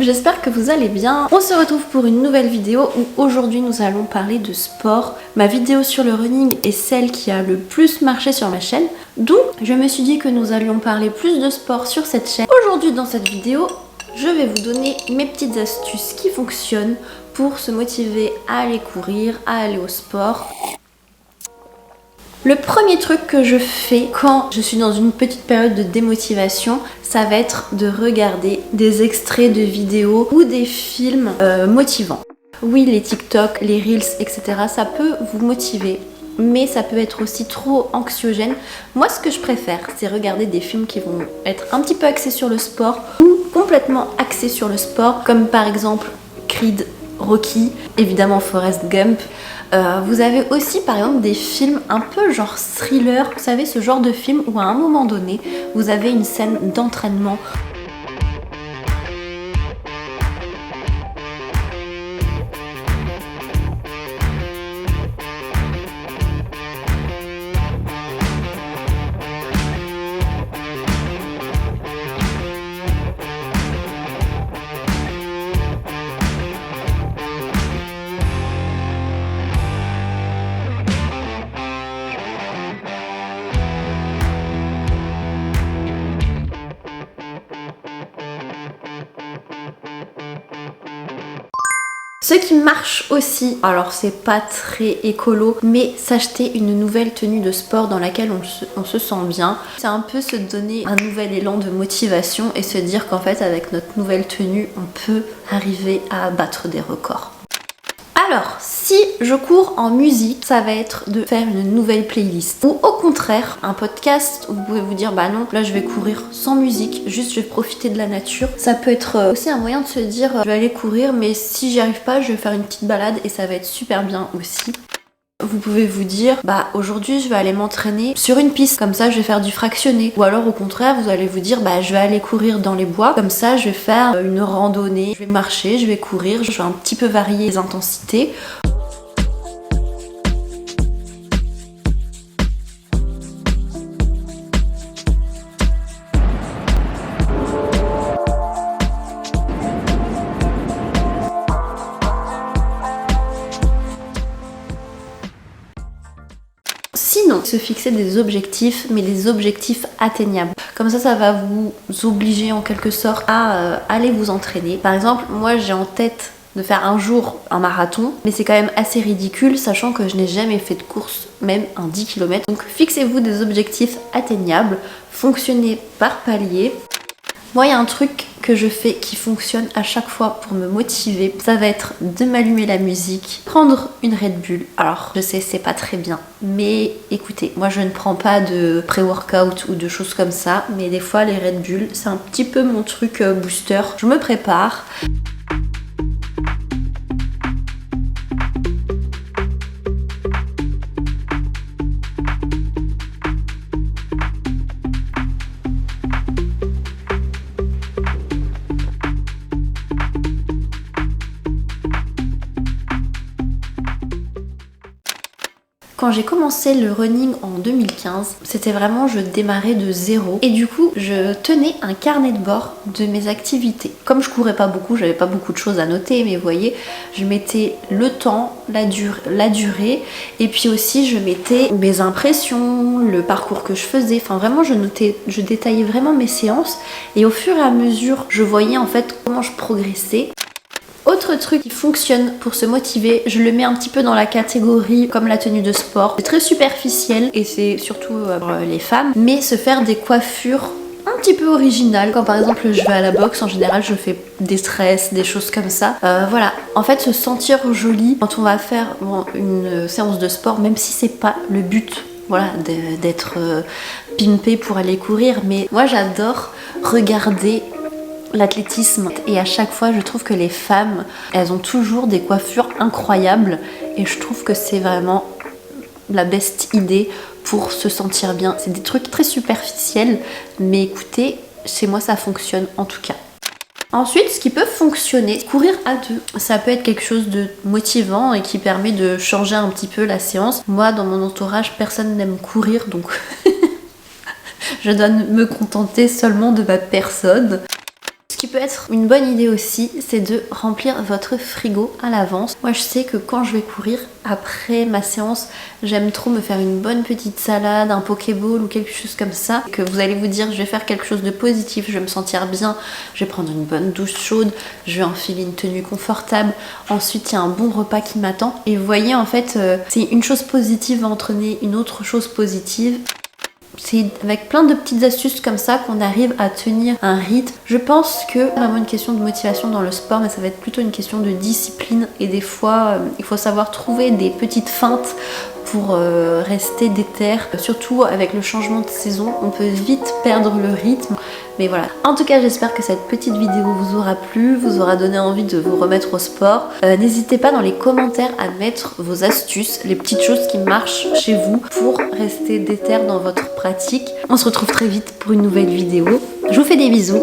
YouTube, j'espère que vous allez bien. On se retrouve pour une nouvelle vidéo où aujourd'hui nous allons parler de sport. Ma vidéo sur le running est celle qui a le plus marché sur ma chaîne. Donc je me suis dit que nous allions parler plus de sport sur cette chaîne. Aujourd'hui dans cette vidéo, je vais vous donner mes petites astuces qui fonctionnent pour se motiver à aller courir, à aller au sport. Le premier truc que je fais quand je suis dans une petite période de démotivation, ça va être de regarder des extraits de vidéos ou des films motivants. Oui, les TikTok, les Reels, etc. ça peut vous motiver, mais ça peut être aussi trop anxiogène. Moi, ce que je préfère, c'est regarder des films qui vont être un petit peu axés sur le sport ou complètement axés sur le sport, comme par exemple Creed, Rocky, évidemment Forrest Gump. Vous avez aussi par exemple des films un peu genre thriller, vous savez, ce genre de film où à un moment donné vous avez une scène d'entraînement. Ce qui marche aussi, alors c'est pas très écolo, mais s'acheter une nouvelle tenue de sport dans laquelle on se sent bien. C'est un peu se donner un nouvel élan de motivation et se dire qu'en fait avec notre nouvelle tenue, on peut arriver à battre des records. Alors, si je cours en musique, ça va être de faire une nouvelle playlist. Ou au contraire, un podcast où vous pouvez vous dire bah non, là je vais courir sans musique, juste je vais profiter de la nature. Ça peut être aussi un moyen de se dire je vais aller courir, mais si j'y arrive pas, je vais faire une petite balade et ça va être super bien aussi. Vous pouvez vous dire, bah aujourd'hui je vais aller m'entraîner sur une piste, comme ça je vais faire du fractionné. Ou alors au contraire, vous allez vous dire, bah je vais aller courir dans les bois, comme ça je vais faire une randonnée, je vais marcher, je vais courir, je vais un petit peu varier les intensités. Sinon, se fixer des objectifs, mais des objectifs atteignables. Comme ça va vous obliger en quelque sorte à aller vous entraîner. Par exemple, moi j'ai en tête de faire un jour un marathon, mais c'est quand même assez ridicule, sachant que je n'ai jamais fait de course, même un 10 km. Donc fixez-vous des objectifs atteignables, fonctionnez par palier. Moi, il y a un truc que je fais qui fonctionne à chaque fois pour me motiver, ça va être de m'allumer la musique, prendre une Red Bull. Alors, je sais, c'est pas très bien, mais écoutez, moi je ne prends pas de pré-workout ou de choses comme ça, mais des fois les Red Bull, c'est un petit peu mon truc booster. Je me prépare. Quand j'ai commencé le running en 2015, c'était vraiment, je démarrais de zéro. Et du coup, je tenais un carnet de bord de mes activités. Comme je courais pas beaucoup, j'avais pas beaucoup de choses à noter, mais vous voyez, je mettais le temps, la durée, et puis aussi je mettais mes impressions, le parcours que je faisais. Enfin vraiment, je détaillais vraiment mes séances. Et au fur et à mesure, je voyais en fait comment je progressais. Autre truc qui fonctionne pour se motiver, je le mets un petit peu dans la catégorie comme la tenue de sport. C'est très superficiel et c'est surtout pour les femmes, mais se faire des coiffures un petit peu originales. Quand par exemple je vais à la boxe, en général je fais des tresses, des choses comme ça. Voilà, en fait se sentir jolie quand on va faire une séance de sport, même si c'est pas le but. Voilà, d'être pimpé pour aller courir, mais moi j'adore regarder l'athlétisme et à chaque fois je trouve que les femmes elles ont toujours des coiffures incroyables et je trouve que c'est vraiment la best idée pour se sentir bien. C'est des trucs très superficiels mais écoutez, chez moi ça fonctionne en tout cas. Ensuite, ce qui peut fonctionner, courir à deux. Ça peut être quelque chose de motivant et qui permet de changer un petit peu la séance. Moi, dans mon entourage, personne n'aime courir, donc je dois me contenter seulement de ma personne. qui peut être une bonne idée aussi, c'est de remplir votre frigo à l'avance. Moi je sais que quand je vais courir, après ma séance, j'aime trop me faire une bonne petite salade, un pokéball ou quelque chose comme ça, que vous allez vous dire je vais faire quelque chose de positif, je vais me sentir bien, je vais prendre une bonne douche chaude, je vais enfiler une tenue confortable, ensuite il y a un bon repas qui m'attend. Et vous voyez en fait, c'est une chose positive va entraîner une autre chose positive. C'est avec plein de petites astuces comme ça qu'on arrive à tenir un rythme. Je pense que c'est vraiment une question de motivation dans le sport, mais ça va être plutôt une question de discipline. Et des fois, il faut savoir trouver des petites feintes pour rester déter. Surtout avec le changement de saison, on peut vite perdre le rythme. Mais voilà. En tout cas, j'espère que cette petite vidéo vous aura plu, vous aura donné envie de vous remettre au sport. N'hésitez pas dans les commentaires à mettre vos astuces, les petites choses qui marchent chez vous pour rester déter dans votre pratique. On se retrouve très vite pour une nouvelle vidéo. Je vous fais des bisous.